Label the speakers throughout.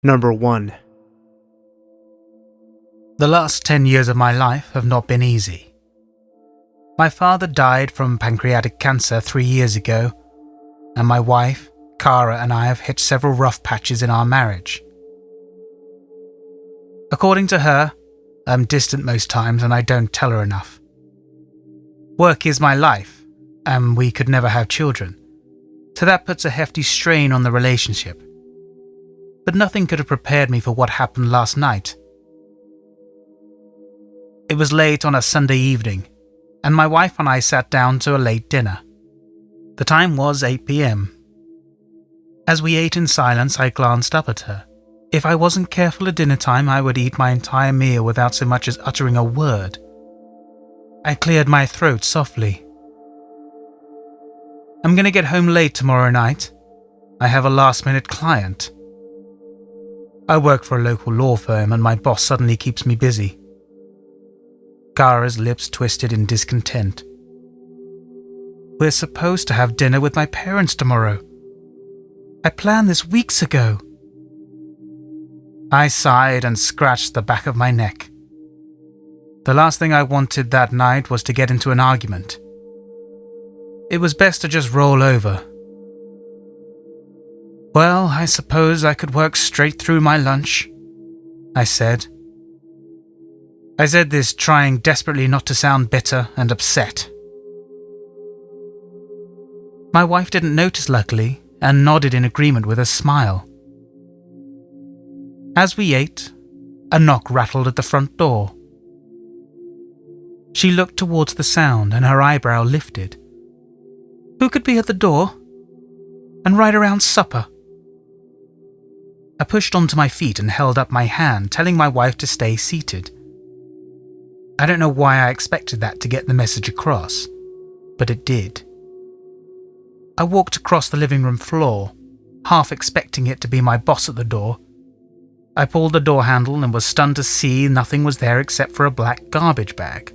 Speaker 1: Number 1.
Speaker 2: The last 10 years of my life have not been easy. My father died from pancreatic cancer 3 years ago, and my wife, Cara, and I have hit several rough patches in our marriage. According to her, I'm distant most times and I don't tell her enough. Work is my life, and we could never have children, so that puts a hefty strain on the relationship. But nothing could have prepared me for what happened last night. It was late on a Sunday evening, and my wife and I sat down to a late dinner. The time was 8 p.m. As we ate in silence, I glanced up at her. If I wasn't careful at dinner time, I would eat my entire meal without so much as uttering a word. I cleared my throat softly. I'm going to get home late tomorrow night. I have a last-minute client. I work for a local law firm and my boss suddenly keeps me busy. Cara's lips twisted in discontent. We're supposed to have dinner with my parents tomorrow. I planned this weeks ago. I sighed and scratched the back of my neck. The last thing I wanted that night was to get into an argument. It was best to just roll over. Well, I suppose I could work straight through my lunch, I said. I said this trying desperately not to sound bitter and upset. My wife didn't notice, luckily, and nodded in agreement with a smile. As we ate, a knock rattled at the front door. She looked towards the sound and her eyebrow lifted. Who could be at the door? And right around supper? I pushed onto my feet and held up my hand, telling my wife to stay seated. I don't know why I expected that to get the message across, but it did. I walked across the living room floor, half expecting it to be my boss at the door. I pulled the door handle and was stunned to see nothing was there except for a black garbage bag.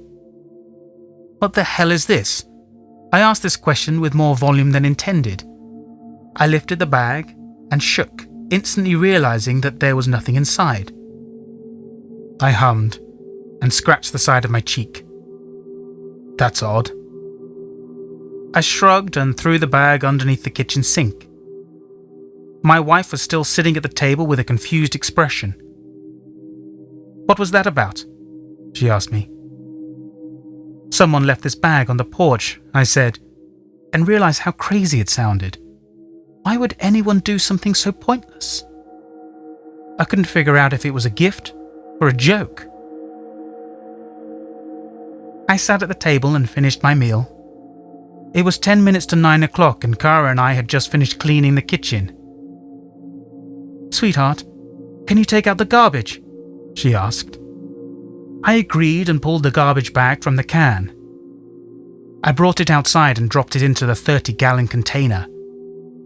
Speaker 2: What the hell is this? I asked this question with more volume than intended. I lifted the bag and shook, instantly realizing that there was nothing inside. I hummed and scratched the side of my cheek. That's odd. I shrugged and threw the bag underneath the kitchen sink. My wife was still sitting at the table with a confused expression. What was that about? She asked me. Someone left this bag on the porch, I said, and realized how crazy it sounded. Why would anyone do something so pointless? I couldn't figure out if it was a gift or a joke. I sat at the table and finished my meal. It was 10 minutes to 9 o'clock and Cara and I had just finished cleaning the kitchen. Sweetheart, can you take out the garbage? She asked. I agreed and pulled the garbage bag from the can. I brought it outside and dropped it into the 30-gallon container.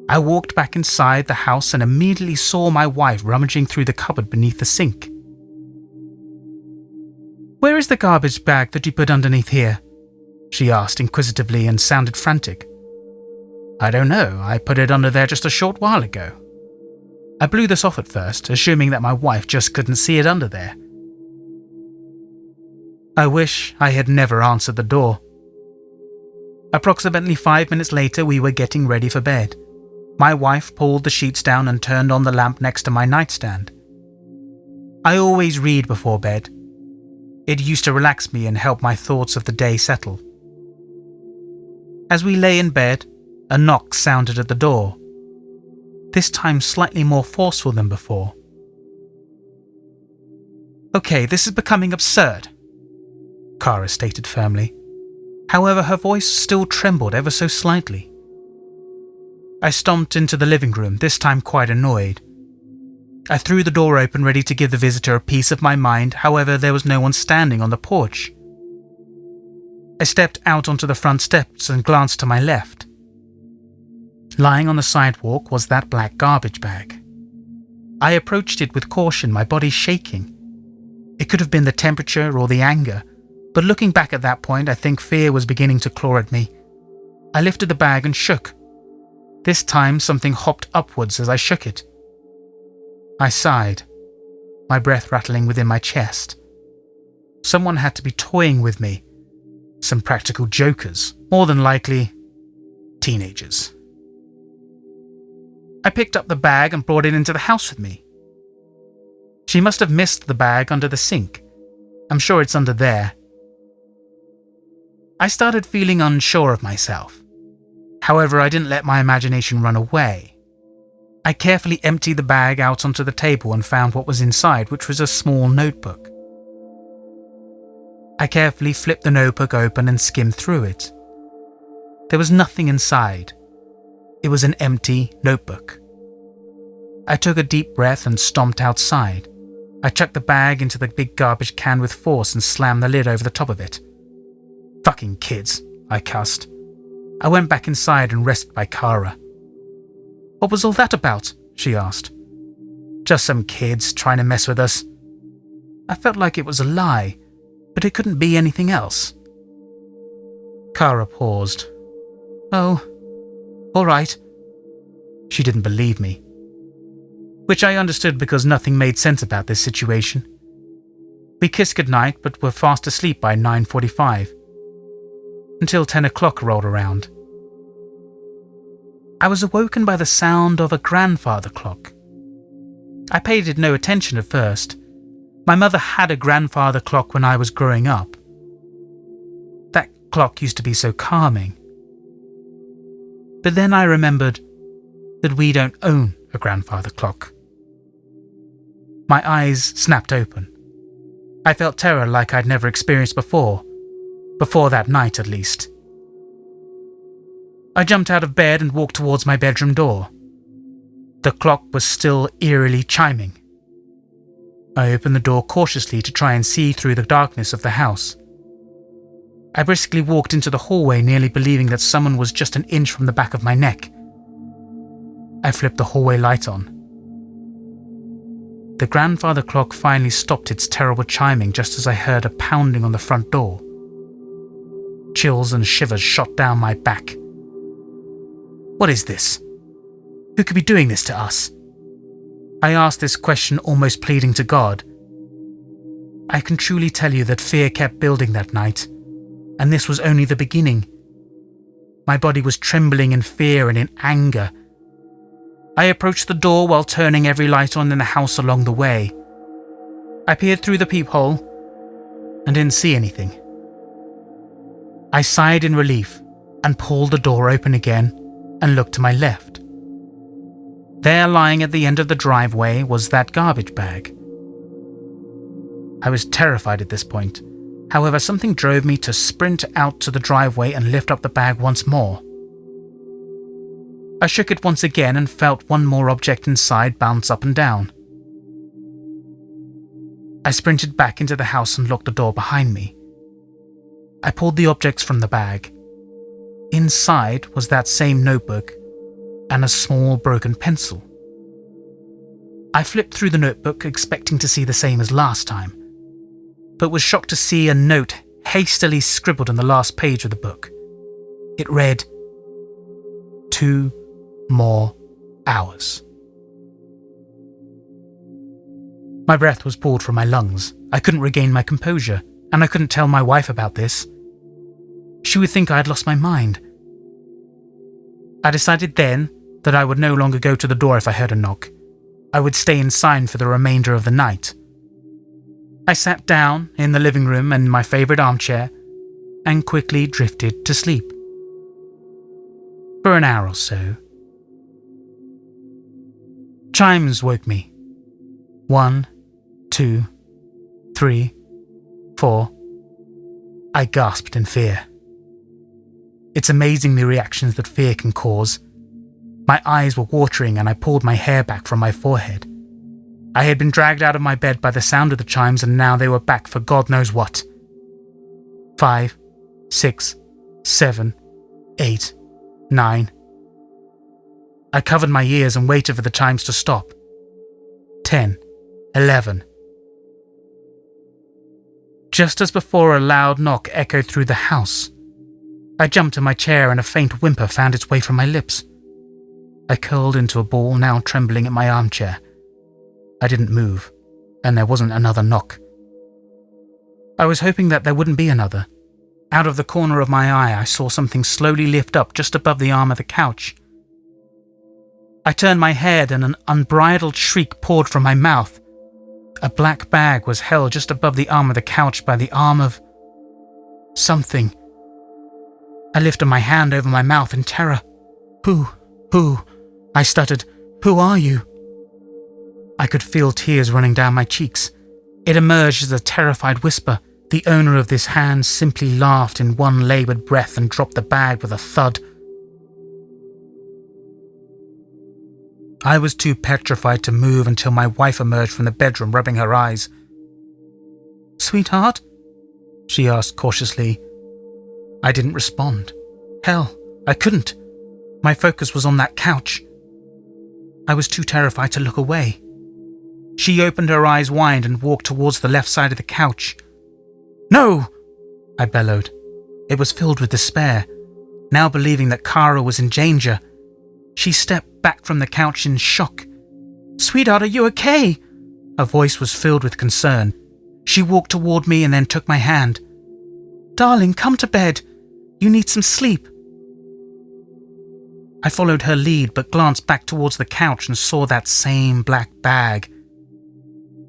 Speaker 2: I walked back inside the house and immediately saw my wife rummaging through the cupboard beneath the sink. Where is the garbage bag that you put underneath here? She asked inquisitively and sounded frantic. I don't know, I put it under there just a short while ago. I blew this off at first, assuming that my wife just couldn't see it under there. I wish I had never answered the door. Approximately 5 minutes later, we were getting ready for bed. My wife pulled the sheets down and turned on the lamp next to my nightstand. I always read before bed. It used to relax me and help my thoughts of the day settle. As we lay in bed, a knock sounded at the door, this time slightly more forceful than before. Okay, this is becoming absurd, Cara stated firmly. However, her voice still trembled ever so slightly. I stomped into the living room, this time quite annoyed. I threw the door open, ready to give the visitor a piece of my mind. However, there was no one standing on the porch. I stepped out onto the front steps and glanced to my left. Lying on the sidewalk was that black garbage bag. I approached it with caution, my body shaking. It could have been the temperature or the anger, but looking back at that point, I think fear was beginning to claw at me. I lifted the bag and shook. This time, something hopped upwards as I shook it. I sighed, my breath rattling within my chest. Someone had to be toying with me. Some practical jokers, more than likely teenagers. I picked up the bag and brought it into the house with me. She must have missed the bag under the sink. I'm sure it's under there. I started feeling unsure of myself. However, I didn't let my imagination run away. I carefully emptied the bag out onto the table and found what was inside, which was a small notebook. I carefully flipped the notebook open and skimmed through it. There was nothing inside. It was an empty notebook. I took a deep breath and stomped outside. I chucked the bag into the big garbage can with force and slammed the lid over the top of it. Fucking kids, I cussed. I went back inside and rested by Kara. What was all that about? She asked. Just some kids trying to mess with us. I felt like it was a lie, but it couldn't be anything else. Kara paused. Oh, all right. She didn't believe me, which I understood because nothing made sense about this situation. We kissed goodnight but were fast asleep by 9:45, until 10 o'clock rolled around. I was awoken by the sound of a grandfather clock. I paid it no attention at first. My mother had a grandfather clock when I was growing up. That clock used to be so calming. But then I remembered that we don't own a grandfather clock. My eyes snapped open. I felt terror like I'd never experienced before that night at least. I jumped out of bed and walked towards my bedroom door. The clock was still eerily chiming. I opened the door cautiously to try and see through the darkness of the house. I briskly walked into the hallway, nearly believing that someone was just an inch from the back of my neck. I flipped the hallway light on. The grandfather clock finally stopped its terrible chiming just as I heard a pounding on the front door. Chills and shivers shot down my back. What is this? Who could be doing this to us? I asked this question almost pleading to God. I can truly tell you that fear kept building that night, and this was only the beginning. My body was trembling in fear and in anger. I approached the door while turning every light on in the house along the way. I peered through the peephole and didn't see anything. I sighed in relief and pulled the door open again and looked to my left. There, lying at the end of the driveway, was that garbage bag. I was terrified at this point. However, something drove me to sprint out to the driveway and lift up the bag once more. I shook it once again and felt one more object inside bounce up and down. I sprinted back into the house and locked the door behind me. I pulled the objects from the bag. Inside was that same notebook and a small broken pencil. I flipped through the notebook expecting to see the same as last time, but was shocked to see a note hastily scribbled on the last page of the book. It read, 2 more hours. My breath was pulled from my lungs. I couldn't regain my composure, and I couldn't tell my wife about this. She would think I had lost my mind. I decided then that I would no longer go to the door if I heard a knock. I would stay inside for the remainder of the night. I sat down in the living room in my favorite armchair and quickly drifted to sleep. For an hour or so. Chimes woke me. 1, 2, 3, 4. I gasped in fear. It's amazing the reactions that fear can cause. My eyes were watering and I pulled my hair back from my forehead. I had been dragged out of my bed by the sound of the chimes and now they were back for God knows what. 5, 6, 7, 8, 9. I covered my ears and waited for the chimes to stop. 10, 11. Just as before, a loud knock echoed through the house. I jumped in my chair and a faint whimper found its way from my lips. I curled into a ball, now trembling in my armchair. I didn't move, and there wasn't another knock. I was hoping that there wouldn't be another. Out of the corner of my eye, I saw something slowly lift up just above the arm of the couch. I turned my head and an unbridled shriek poured from my mouth. A black bag was held just above the arm of the couch by the arm of something. I lifted my hand over my mouth in terror. Who? I stuttered. Who are you? I could feel tears running down my cheeks. It emerged as a terrified whisper. The owner of this hand simply laughed in one laboured breath and dropped the bag with a thud. I was too petrified to move until my wife emerged from the bedroom, rubbing her eyes. "Sweetheart?" she asked cautiously. I didn't respond. Hell, I couldn't. My focus was on that couch. I was too terrified to look away. She opened her eyes wide and walked towards the left side of the couch. "No!" I bellowed. It was filled with despair, now believing that Kara was in danger. She stepped back from the couch in shock. "Sweetheart, are you okay?" Her voice was filled with concern. She walked toward me and then took my hand. "Darling, come to bed. You need some sleep." I followed her lead but glanced back towards the couch and saw that same black bag.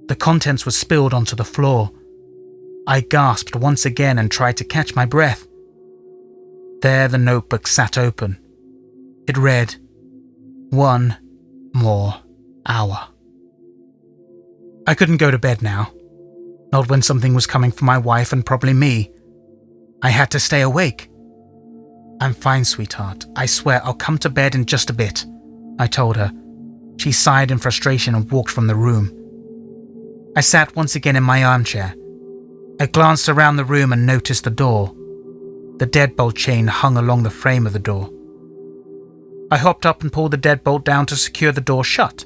Speaker 2: The contents were spilled onto the floor. I gasped once again and tried to catch my breath. There the notebook sat open. It read, "1 more hour." I couldn't go to bed now. Not when something was coming for my wife and probably me. I had to stay awake. "I'm fine, sweetheart. I swear I'll come to bed in just a bit," I told her. She sighed in frustration and walked from the room. I sat once again in my armchair. I glanced around the room and noticed the door. The deadbolt chain hung along the frame of the door. I hopped up and pulled the deadbolt down to secure the door shut.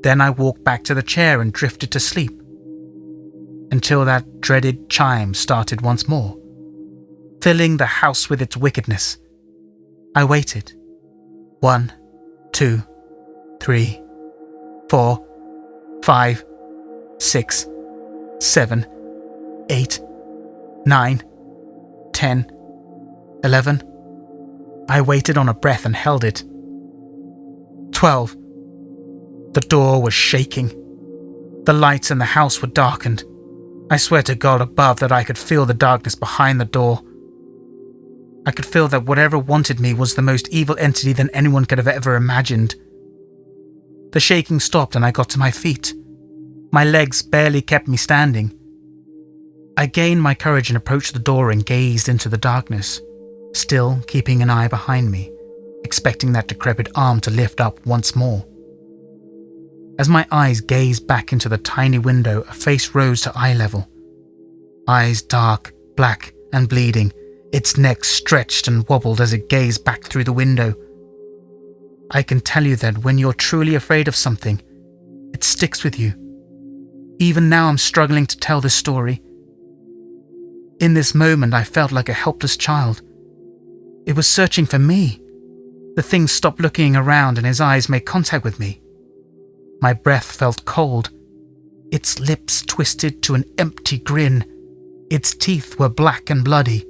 Speaker 2: Then I walked back to the chair and drifted to sleep. Until that dreaded chime started once more, filling the house with its wickedness. I waited. 1, 2, 3, 4, 5, 6, 7, 8, 9, 10, 11. I waited on a breath and held it. 12. The door was shaking. The lights in the house were darkened. I swear to God above that I could feel the darkness behind the door. I could feel that whatever wanted me was the most evil entity than anyone could have ever imagined. The shaking stopped and I got to my feet. My legs barely kept me standing. I gained my courage and approached the door and gazed into the darkness, still keeping an eye behind me, expecting that decrepit arm to lift up once more. As my eyes gazed back into the tiny window, a face rose to eye level. Eyes dark, black, and bleeding, its neck stretched and wobbled as it gazed back through the window. I can tell you that when you're truly afraid of something, it sticks with you. Even now I'm struggling to tell this story. In this moment I felt like a helpless child. It was searching for me. The thing stopped looking around and his eyes made contact with me. My breath felt cold. Its lips twisted to an empty grin. Its teeth were black and bloody.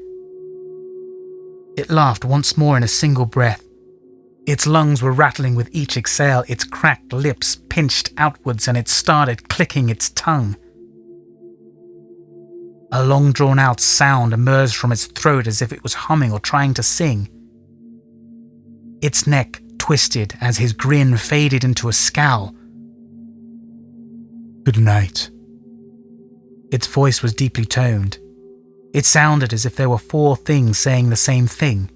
Speaker 2: It laughed once more in a single breath. Its lungs were rattling with each exhale, its cracked lips pinched outwards, and it started clicking its tongue. A long drawn-out sound emerged from its throat as if it was humming or trying to sing. Its neck twisted as his grin faded into a scowl. "Good night." Its voice was deeply toned. It sounded as if there were 4 things saying the same thing.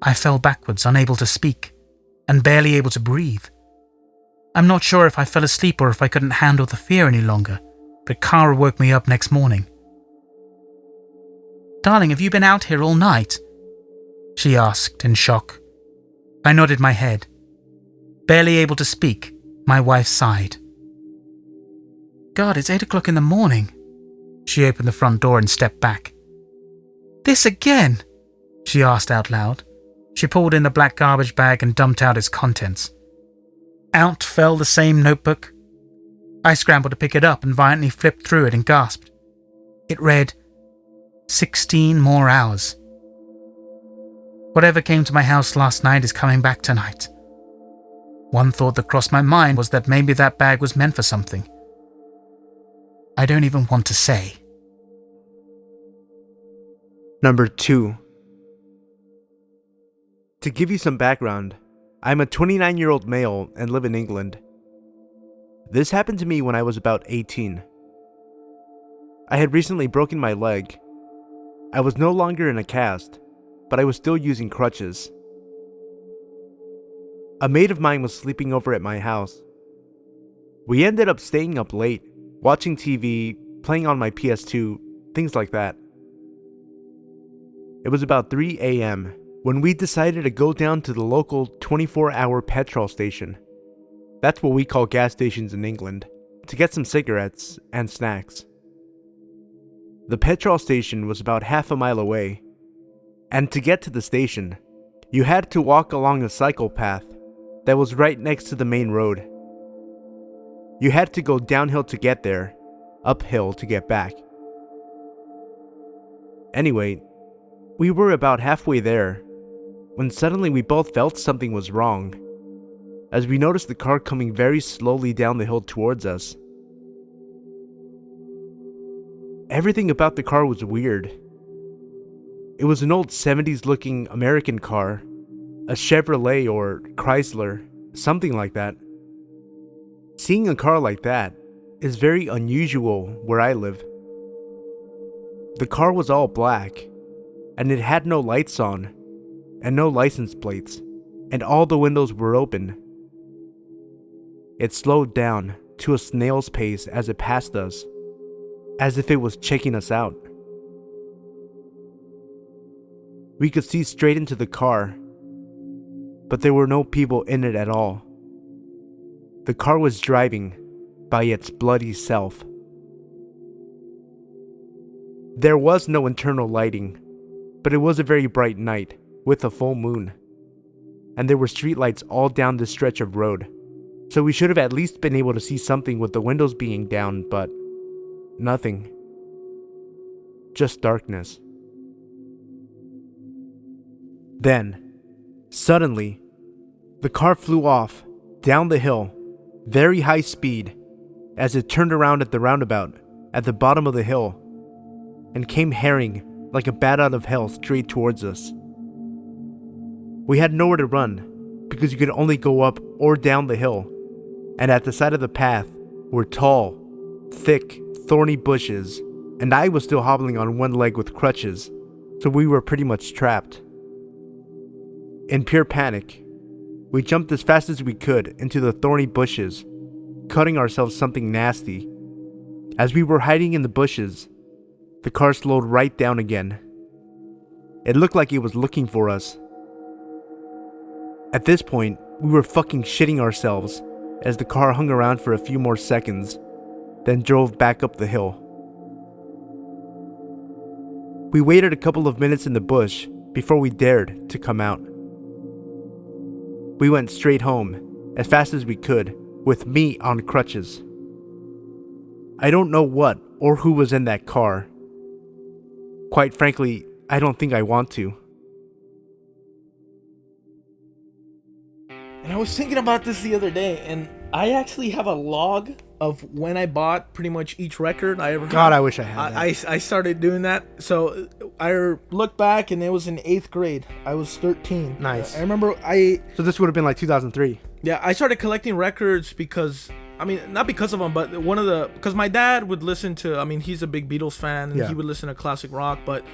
Speaker 2: I fell backwards, unable to speak, and barely able to breathe. I'm not sure if I fell asleep or if I couldn't handle the fear any longer, but Kara woke me up next morning. "Darling, have you been out here all night?" she asked in shock. I nodded my head. Barely able to speak, my wife sighed. "God, it's 8 o'clock in the morning." She opened the front door and stepped back. "This again?" she asked out loud. She pulled in the black garbage bag and dumped out its contents. Out fell the same notebook, I scrambled to pick it up and violently flipped through it and gasped. It read, 16 more hours. Whatever came to my house last night is coming back tonight. One thought that crossed my mind was that maybe that bag was meant for something. I don't even want to say.
Speaker 1: Number 2. To give you some background, I'm a 29-year-old male and live in England. This happened to me when I was about 18. I had recently broken my leg. I was no longer in a cast, but I was still using crutches. A mate of mine was sleeping over at my house. We ended up staying up late, watching TV, playing on my PS2, things like that. It was about 3 a.m. when we decided to go down to the local 24-hour petrol station. That's what we call gas stations in England, to get some cigarettes and snacks. The petrol station was about half a mile away, and to get to the station, you had to walk along a cycle path that was right next to the main road. You had to go downhill to get there, uphill to get back. Anyway, we were about halfway there when suddenly we both felt something was wrong, as we noticed the car coming very slowly down the hill towards us. Everything about the car was weird. It was an old 70s looking American car, a Chevrolet or Chrysler, something like that. Seeing a car like that is very unusual where I live. The car was all black, and it had no lights on, and no license plates, and all the windows were open. It slowed down to a snail's pace as it passed us, as if it was checking us out. We could see straight into the car, but there were no people in it at all. The car was driving by its bloody self. There was no internal lighting, but it was a very bright night with a full moon, and there were streetlights all down this stretch of road, so we should have at least been able to see something with the windows being down, but nothing. Just darkness. Then, suddenly, the car flew off down the hill, very high speed, as it turned around at the roundabout at the bottom of the hill and came herring like a bat out of hell straight towards us. We had nowhere to run because you could only go up or down the hill, and at the side of the path were tall, thick, thorny bushes, and I was still hobbling on one leg with crutches, so we were pretty much trapped. In pure panic, we jumped as fast as we could into the thorny bushes, cutting ourselves something nasty. As we were hiding in the bushes, the car slowed right down again. It looked like it was looking for us. At this point, we were fucking shitting ourselves as the car hung around for a few more seconds, then drove back up the hill. We waited a couple of minutes in the bush before we dared to come out. We went straight home, as fast as we could, with me on crutches. I don't know what or who was in that car. Quite frankly, I don't think I want to.
Speaker 3: And I was thinking about this the other day, and I actually have a log of when I bought pretty much each record I ever
Speaker 1: God,
Speaker 3: had.
Speaker 1: I wish I had that.
Speaker 3: I started doing that. So I look back, and it was in 8th grade. I was 13.
Speaker 1: Nice.
Speaker 3: I remember
Speaker 1: So this would have been like 2003.
Speaker 3: Yeah, I started collecting records because, I mean, not because of them, but because my dad would listen to, I mean, he's a big Beatles fan, and he would listen to classic rock, but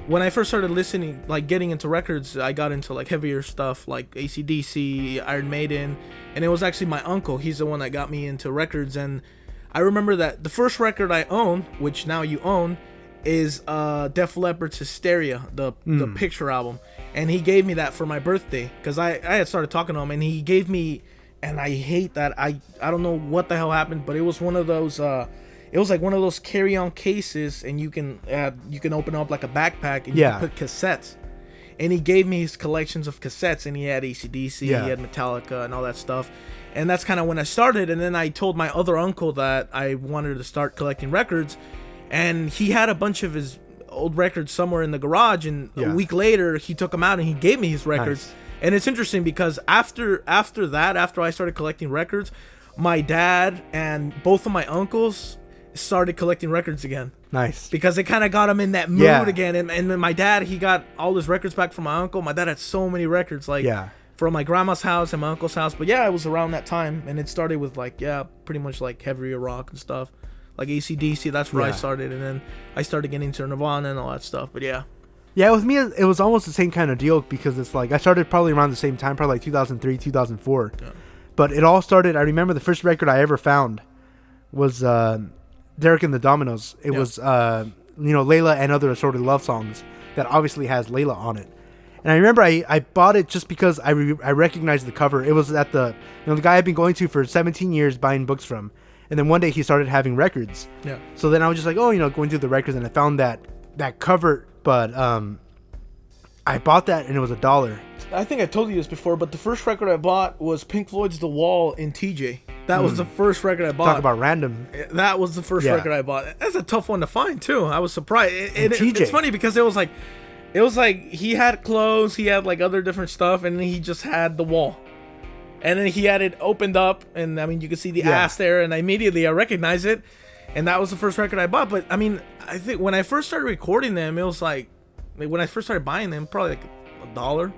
Speaker 3: when I first started listening, like getting into records, I got into like heavier stuff like AC/DC, Iron Maiden, and it was actually my uncle. He's the one that got me into records, and I remember that the first record I own, which now you own, is Def Leppard's Hysteria, the picture album, and he gave me that for my birthday because I had started talking to him, and he gave me, and I hate that I don't know what the hell happened, but it was one of those. It was like one of those carry-on cases, and you can open up like a backpack, and you can put cassettes. and he gave me his collections of cassettes, and he had AC/DC,
Speaker 1: Yeah.
Speaker 3: he had Metallica, and all that stuff. And that's kind of when I started. And then I told my other uncle that I wanted to start collecting records, and he had a bunch of his old records somewhere in the garage. And a week later, he took them out and he gave me his records.
Speaker 1: Nice.
Speaker 3: And it's interesting because after I started collecting records, my dad and both of my uncles started collecting records again.
Speaker 1: Nice.
Speaker 3: Because it kind of got him in that mood again. And then my dad, he got all his records back from my uncle. My dad had so many records, like from my grandma's house and my uncle's house. But yeah, it was around that time. And it started with like, pretty much like heavier rock and stuff. Like AC/DC, that's where I started. And then I started getting into Nirvana and all that stuff. But yeah.
Speaker 1: Yeah, with me, it was almost the same kind of deal because it's like I started probably around the same time, probably like 2003, 2004. Yeah. But it all started, I remember the first record I ever found was Derek and the Dominoes. It was, Layla and Other Assorted Love Songs that obviously has Layla on it. And I remember I bought it just because I recognized the cover. It was at the guy I've been going to for 17 years buying books from. And then one day he started having records. Yeah. So then I was just like, going through the records, and I found that cover. But I bought that and it was $1. I
Speaker 3: think I told you this before, but the first record I bought was Pink Floyd's The Wall in TJ. That was the first record I bought.
Speaker 1: Talk about random.
Speaker 3: That was the first record I bought. That's a tough one to find too. I was surprised. It's funny because it was like he had clothes, he had like other different stuff, and then he just had The Wall. And then he had it opened up, and I mean you could see the ass there, and immediately I recognized it. And that was the first record I bought. But I mean, I think when I first started recording them, it was like when I first started buying them, probably like $1.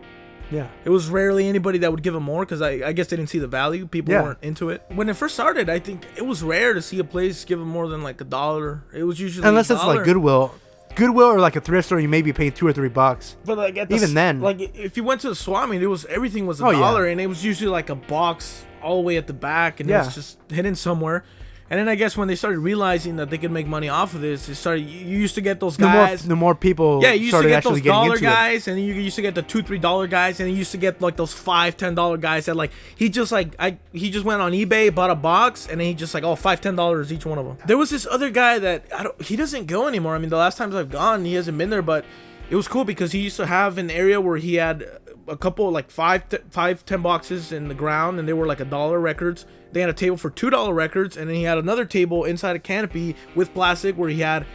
Speaker 3: Yeah. It was rarely anybody that would give them more because I guess they didn't see the value. People weren't into it. When it first started, I think it was rare to see a place give them more than like $1. It was usually
Speaker 1: unless it's like Goodwill or like a thrift store, you may be paying $2 or $3.
Speaker 3: But like
Speaker 1: even then,
Speaker 3: like if you went to the Swami, everything was $1, and it was usually like a box all the way at the back, and it was just hidden somewhere. And then I guess when they started realizing that they could make money off of this, it started. You used to get those guys.
Speaker 1: The more people.
Speaker 3: Yeah, you used to get those dollar
Speaker 1: guys,
Speaker 3: and then you used to get the $2, $3 guys, and you used to get like those $5, $10 guys that like he just went on eBay, bought a box, and then he just like $5, $10 each one of them. There was this other guy that he doesn't go anymore. I mean, the last times I've gone, he hasn't been there, but it was cool because he used to have an area where he had a couple like 10 boxes in the ground, and they were like $1 records. They had a table for $2 records, and then he had another table inside a canopy with plastic where he had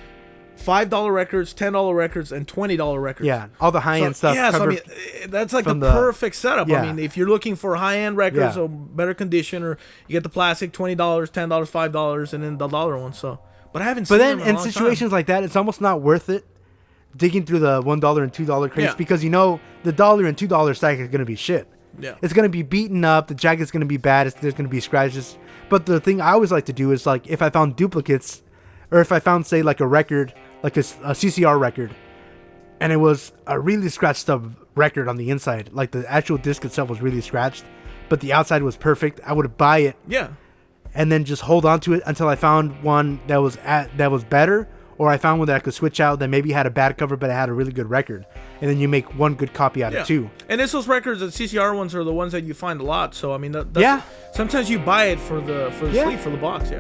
Speaker 3: $5 records, $10 records, and $20 records.
Speaker 1: Yeah, all the high end stuff.
Speaker 3: Yeah, so I mean, that's like the perfect setup. Yeah. I mean, if you're looking for high end records or better condition, or you get the plastic $20, $10, $5, and then the dollar one. So, but I haven't seen them in a long
Speaker 1: situations
Speaker 3: time.
Speaker 1: Like that, it's almost not worth it digging through the $1 and $2 crates because the $1 and $2 stack is going to be shit. Yeah. It's going to be beaten up. The jacket's going to be bad. There's going to be scratches. But the thing I always like to do is like if I found duplicates, or if I found say like a record, like a CCR record, and it was a really scratched up record on the inside, like the actual disc itself was really scratched, but the outside was perfect, I would buy it. Yeah. And then just hold on to it until I found one that was better. Or I found one that I could switch out that maybe had a bad cover, but it had a really good record. And then you make one good copy out of two.
Speaker 3: And it's those records, the CCR ones are the ones that you find a lot. So, I mean, sometimes you buy it for the sleeve, for the box,